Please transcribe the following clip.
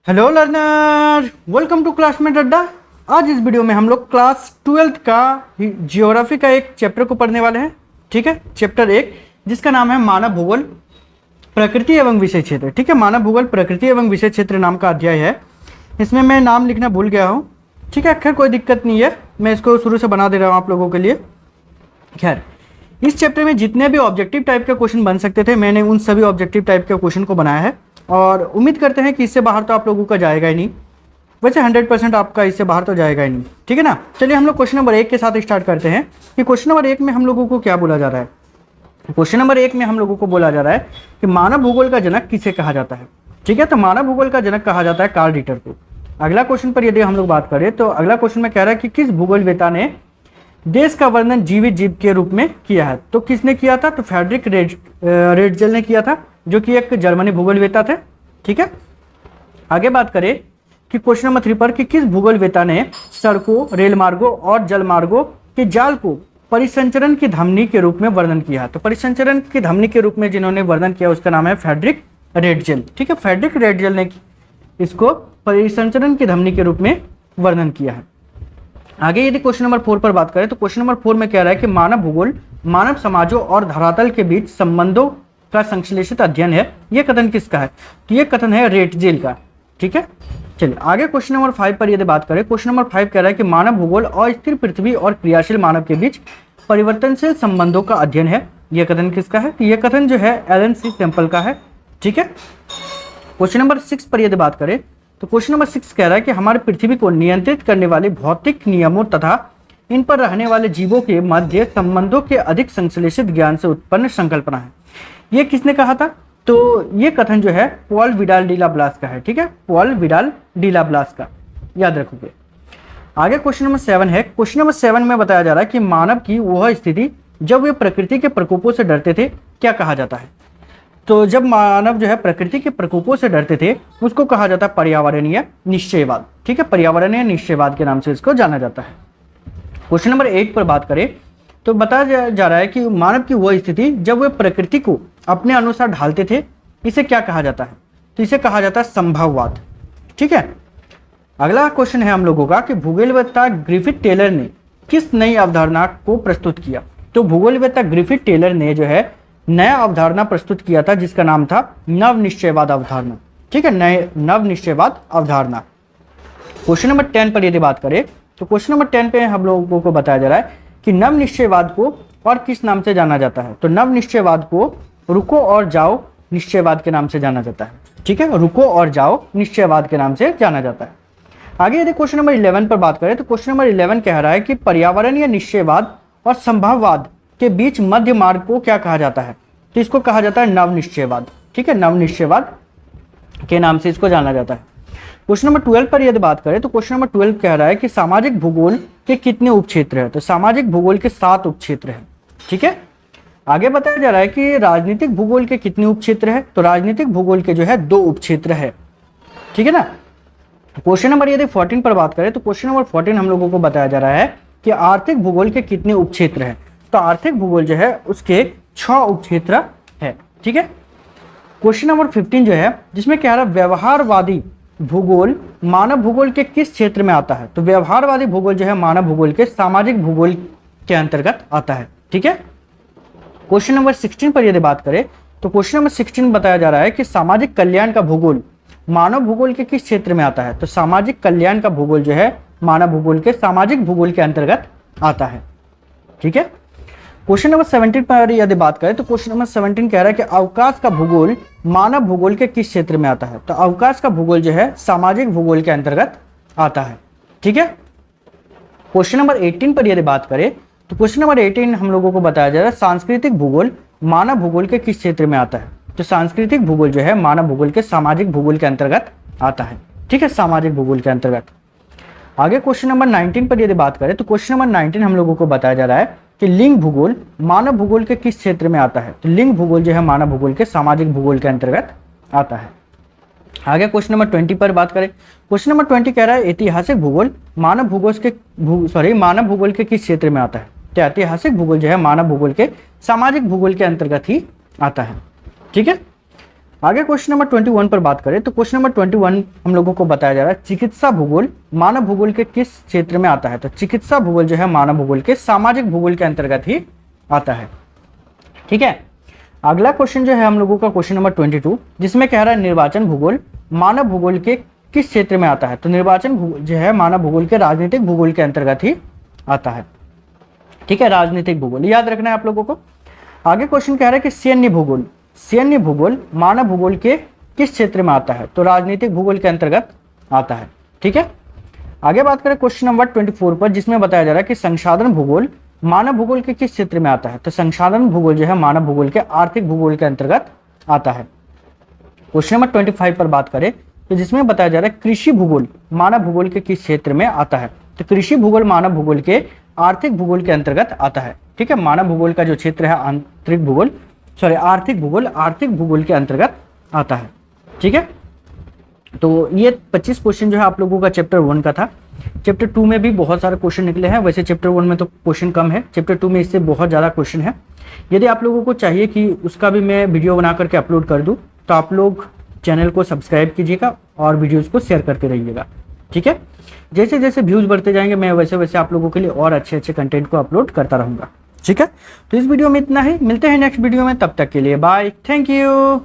Hello learner, welcome to classmate Adda. आज इस video में हम लोग क्लास 12th का जियोग्राफी का एक चैप्टर को पढ़ने वाले हैं। ठीक है, चैप्टर 1 जिसका नाम है मानव भूगोल प्रकृति एवं विषय क्षेत्र। ठीक है, मानव भूगोल प्रकृति एवं विषय क्षेत्र नाम का अध्याय है। इसमें मैं नाम लिखना भूल गया हूँ। ठीक है, खैर कोई दिक्कत नहीं है, मैं इसको शुरू से बना दे रहा हूँ आप लोगों के लिए। खैर, इस चैप्टर में जितने भी ऑब्जेक्टिव टाइप के क्वेश्चन बन सकते थे, मैंने उन सभी ऑब्जेक्टिव टाइप के क्वेश्चन को बनाया है और उम्मीद करते हैं कि इससे बाहर तो आप लोगों का जाएगा ही नहीं। वैसे 100% आपका इससे बाहर तो जाएगा ही नहीं। ठीक है ना, चलिए हम लोग क्वेश्चन नंबर 1 के साथ स्टार्ट करते हैं कि क्वेश्चन नंबर 1 में हम लोगों को क्या बोला जा रहा है। क्वेश्चन नंबर 1 में हम लोगों को बोला जा रहा है कि मानव भूगोल का जनक किसे कहा जाता है। ठीक है, तो मानव भूगोल का जनक कहा जाता है कार्ल रिटर को। अगला क्वेश्चन पर यदि हम लोग बात करें तो अगला क्वेश्चन में कह रहा है कि किस भूगोलवेत्ता ने देश का वर्णन जीवित जीव के रूप में किया है। तो किसने किया था? तो फ्रेडरिक रेटजेल ने किया था, जो कि एक जर्मनी भूगोलवेत्ता थे। ठीक है, आगे बात करें कि क्वेश्चन नंबर 3 पर कि किस भूगोलवेत्ता ने सड़कों, रेल मार्गों और जल मार्गों के जाल को परिसंचरण की धमनी के रूप में वर्णन किया। तो परिसंचरण की धमनी के रूप में जिन्होंने वर्णन किया उसका नाम है फ्रेडरिक रेटजेल। ठीक है, फ्रेडरिक रेटजेल ने इसको परिसंचरण की धमनी के रूप में वर्णन किया है। आगे यदि क्वेश्चन नंबर 4 पर बात करें तो क्वेश्चन नंबर 4 में कह रहा है कि मानव भूगोल मानव समाजों और धरातल के बीच संबंधों का संश्लेषित अध्ययन है। यह कथन किसका है? तो यह कथन है रेटजेल का। ठीक है, चलिए आगे क्वेश्चन नंबर 5 पर यदि बात करें, क्वेश्चन नंबर 5 कह रहा है कि मानव भूगोल अस्थिर पृथ्वी और क्रियाशील मानव के बीच परिवर्तनशील संबंधों का अध्ययन है। यह कथन किसका है? तो यह कथन जो है एलन सी सैंपल का है। ठीक है, क्वेश्चन नंबर 6 पर यदि बात करें तो क्वेश्चन नंबर 6 कह रहा है कि हमारी पृथ्वी को नियंत्रित करने वाले भौतिक नियमों तथा इन पर रहने वाले जीवों के मध्य संबंधों के अधिक संश्लेषित ज्ञान से उत्पन्न संकल्पना है। ये किसने कहा था? तो ये कथन जो है पॉल विडाल डी ला ब्लास का है। ठीक है, पॉल विडाल डी ला ब्लास का, याद रखोगे। आगे क्वेश्चन नंबर 7 है। क्वेश्चन नंबर 7 में बताया जा रहा है कि मानव की वह स्थिति जब वे प्रकृति के प्रकोपों से डरते थे क्या कहा जाता है। तो जब मानव जो है प्रकृति के प्रकोपों से डरते थे उसको कहा जाता है पर्यावरणीय निश्चयवाद। ठीक है, पर्यावरणीय निश्चयवाद के नाम से इसको जाना जाता है। क्वेश्चन नंबर 8 पर बात करें तो बताया जा रहा है कि मानव की वह स्थिति जब वे प्रकृति को अपने अनुसार ढालते थे, इसे क्या कहा जाता है? तो इसे कहा जाता है संभववाद। ठीक है, अगला क्वेश्चन है हम लोगों का कि भूगोलवेत्ता ग्रिफिथ टेलर ने किस नई अवधारणा को प्रस्तुत किया। तो भूगोलवेत्ता ग्रिफिथ टेलर ने जो है नया अवधारणा प्रस्तुत किया था जिसका नाम था नव निश्चयवाद अवधारणा। ठीक है, नए नव निश्चयवाद अवधारणा। क्वेश्चन नंबर 10 पर यदि बात करें तो क्वेश्चन नंबर 10 पे हम लोगों को बताया जा रहा है कि नव निश्चयवाद को और किस नाम से जाना जाता है। तो नव निश्चयवाद को रुको और जाओ निश्चयवाद के नाम से जाना जाता है। ठीक है, रुको और जाओ निश्चयवाद के नाम से जाना जाता है। आगे यदि क्वेश्चन नंबर 11 पर बात करें तो क्वेश्चन नंबर 11 कह रहा है कि पर्यावरणीय निश्चयवाद और संभववाद के बीच मध्य मार्ग को क्या कहा जाता है। तो इसको कहा जाता है नव निश्चयवाद। ठीक है, नव निश्चयवाद के नाम से इसको जाना जाता है। क्वेश्चन नंबर 12 पर यदि बात करें तो क्वेश्चन नंबर 12 कह रहा है कि सामाजिक भूगोल के कितने उपक्षेत्र हैं। तो सामाजिक भूगोल के 7 उपक्षेत्र हैं। ठीक है, आगे बताया जा रहा है कि राजनीतिक भूगोल के कितने उपक्षेत्र हैं। तो राजनीतिक भूगोल के जो है 2 उपक्षेत्र है। ठीक है ना। क्वेश्चन नंबर यदि 14 पर बात करें तो क्वेश्चन नंबर 14 हम लोगों को बताया जा रहा है कि आर्थिक भूगोल के कितने उपक्षेत्र हैं। तो आर्थिक भूगोल जो है उसके 6 उपक्षेत्र है। ठीक है, क्वेश्चन नंबर 15 जो है जिसमें कह रहा है व्यवहारवादी भूगोल मानव भूगोल के किस क्षेत्र में आता है। तो व्यवहारवादी भूगोल जो है मानव भूगोल के सामाजिक भूगोल के अंतर्गत आता है। ठीक है, क्वेश्चन नंबर 16 पर यदि बात करें तो क्वेश्चन नंबर 16 बताया जा रहा है कि सामाजिक कल्याण का भूगोल मानव भूगोल के किस क्षेत्र में आता है। तो सामाजिक कल्याण का भूगोल जो है मानव भूगोल के सामाजिक भूगोल के अंतर्गत आता है। ठीक है, क्वेश्चन नंबर 17 पर यदि बात करें तो क्वेश्चन नंबर 17 कह रहा है कि अवकाश का भूगोल मानव भूगोल के किस क्षेत्र में आता है। तो अवकाश का भूगोल जो है सामाजिक भूगोल के अंतर्गत आता है। ठीक है, क्वेश्चन नंबर 18 पर यदि बात करें तो क्वेश्चन नंबर 18 हम लोगों को बताया जा रहा है सांस्कृतिक भूगोल मानव भूगोल के किस क्षेत्र में आता है। तो सांस्कृतिक भूगोल जो है मानव भूगोल के सामाजिक भूगोल के अंतर्गत आता है। ठीक है, सामाजिक भूगोल के अंतर्गत। आगे क्वेश्चन नंबर 19 पर यदि बात करें तो क्वेश्चन नंबर 19 हम लोगों को बताया जा रहा है कि लिंग भूगोल मानव भूगोल के किस क्षेत्र में आता है। तो लिंग भूगोल जो है मानव भूगोल के सामाजिक भूगोल के अंतर्गत आता है। आगे क्वेश्चन नंबर 20 पर बात करें, क्वेश्चन नंबर 20 कह रहा है ऐतिहासिक भूगोल मानव भूगोल के किस क्षेत्र में आता है। तो ऐतिहासिक भूगोल जो है मानव भूगोल के सामाजिक भूगोल के अंतर्गत ही आता है। ठीक है, आगे क्वेश्चन नंबर 21 पर बात करें तो क्वेश्चन नंबर 21 हम लोगों को बताया जा रहा है चिकित्सा भूगोल मानव भूगोल के किस क्षेत्र में आता है। तो चिकित्सा भूगोल जो है मानव भूगोल के सामाजिक भूगोल के अंतर्गत ही आता है। ठीक है, अगला क्वेश्चन जो है हम लोगों का क्वेश्चन नंबर 22, जिसमें कह रहा है निर्वाचन भूगोल मानव भूगोल के किस क्षेत्र में आता है। तो निर्वाचन जो है मानव भूगोल के राजनीतिक भूगोल के अंतर्गत ही आता है। ठीक है, राजनीतिक भूगोल याद रखना है आप लोगों को। आगे क्वेश्चन कह रहा है कि सैन्य भूगोल मानव भूगोल के किस क्षेत्र में आता है। तो राजनीतिक भूगोल के अंतर्गत आता है। ठीक है, आगे बात करें क्वेश्चन नंबर 24 पर, जिसमें बताया जा रहा है कि संसाधन भूगोल मानव भूगोल के किस क्षेत्र में आता है। तो संसाधन भूगोल जो है मानव भूगोल के आर्थिक भूगोल के अंतर्गत आता है। क्वेश्चन नंबर 25 पर बात करें तो जिसमें बताया जा रहा है कृषि भूगोल मानव भूगोल के किस क्षेत्र में आता है। तो कृषि भूगोल मानव भूगोल के आर्थिक भूगोल के अंतर्गत आता है। ठीक है, मानव भूगोल का जो क्षेत्र है आर्थिक भूगोल के अंतर्गत आता है। ठीक है, तो ये 25 क्वेश्चन जो है आप लोगों का चैप्टर 1 का था। चैप्टर 2 में भी बहुत सारे क्वेश्चन निकले हैं। वैसे चैप्टर 1 में तो क्वेश्चन कम है, चैप्टर 2 में इससे बहुत ज़्यादा क्वेश्चन है। यदि आप लोगों को चाहिए कि उसका भी मैं वीडियो बना करके अपलोड कर दूं तो आप लोग चैनल को सब्सक्राइब कीजिएगा और वीडियोज़ को शेयर करते रहिएगा। ठीक है, जैसे जैसे व्यूज़ बढ़ते जाएंगे मैं वैसे वैसे आप लोगों के लिए और अच्छे अच्छे कंटेंट को अपलोड करता रहूँगा। ठीक है, तो इस वीडियो में इतना ही, मिलते हैं नेक्स्ट वीडियो में, तब तक के लिए बाय, थैंक यू।